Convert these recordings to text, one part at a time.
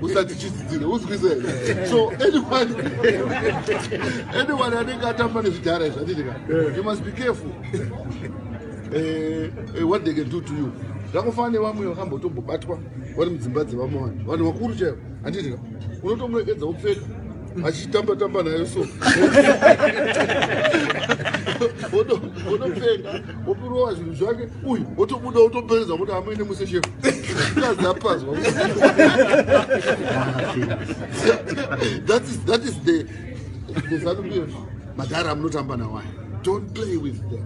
usati chidzidzire uzwise. So anyone anenge atamba nezvidhara izvi anditika, you must be careful what they can do to you. Zvakufana vamwe vakambotombobatwa vari mudzimba dzevamwe vanhu, vanhu vakuru chaivo, anditika unotomuregedza upfeka achitamba nayo so wotopfeka wopirowa zvinhu zvake uyu wotobuda wotopereza kuti amuine museshefu kazapazwa. That is the ZANU-PF madhara munotamba nawaya. Don't play with them.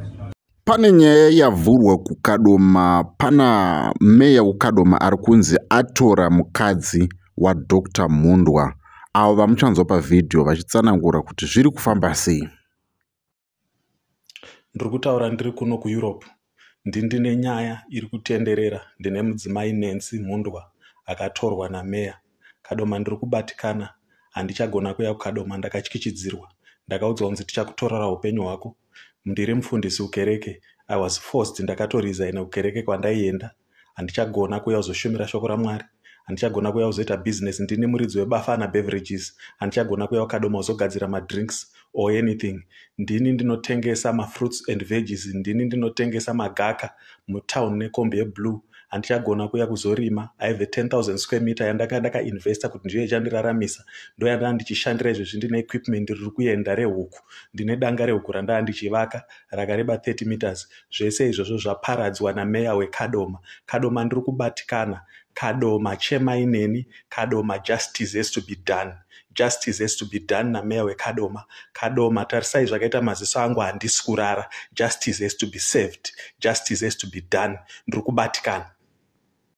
Pane nyaya yavhurwa kuKadoma. Pana meya kuKadoma ari kunzi atora mukadzi waDr. Mundwa. Avo vamuchanzwa pavhidhiyo vachitsanangura kuti zviri kufamba sei. Ndiri kutaura ndiri kuno kuEurope. Ndine nyaya iri kutenderera. Ndine mudzimai Nancy Mundwa akatorwa nameya. Kadoma ndiri kubatikana. Handichagona kuya kuKadoma, ndakatyichidzirwa. Ndakaudzwa kunzi tichakutorera upenyu hwako. Ndiri mufundisi kukereke. I was forced, ndakatoresigna kukereke kwandaienda. Handichagona kuya kuzoshumira shoko raMwari. Handichagona kuya kuzoita business. Ndine muridzi weBafana Beverages. Handichagona kuya kuKadoma kuzogadzira madrinks or anything. Ndini ndinotengesa mafruits and veggies. Ndini ndinotengesa magaka mutown nekombi yeblue. Handichagona kuya kuzorima. I have a 10,000 square meter yandakainvesta kuti ndiyo ichandiraramisa. Ndo yandanga ndichishandira izvezvi. Ndine equipment riri kuenda rehuku. Ndine danga rehuku randanga ndichivaka rakareba 30 meters. Zvese izvozvo zvaparadzwa nameya weKadoma. Kadoma ndiri kubatikana. Kadoma chemai neni. Kadoma justice has to be done. Justice has to be done nameya weKadoma. Kadoma tarisai zvakaita maziso angu handisi kurara. Justice has to be served. Justice has to be done. Ndiri kubatikana.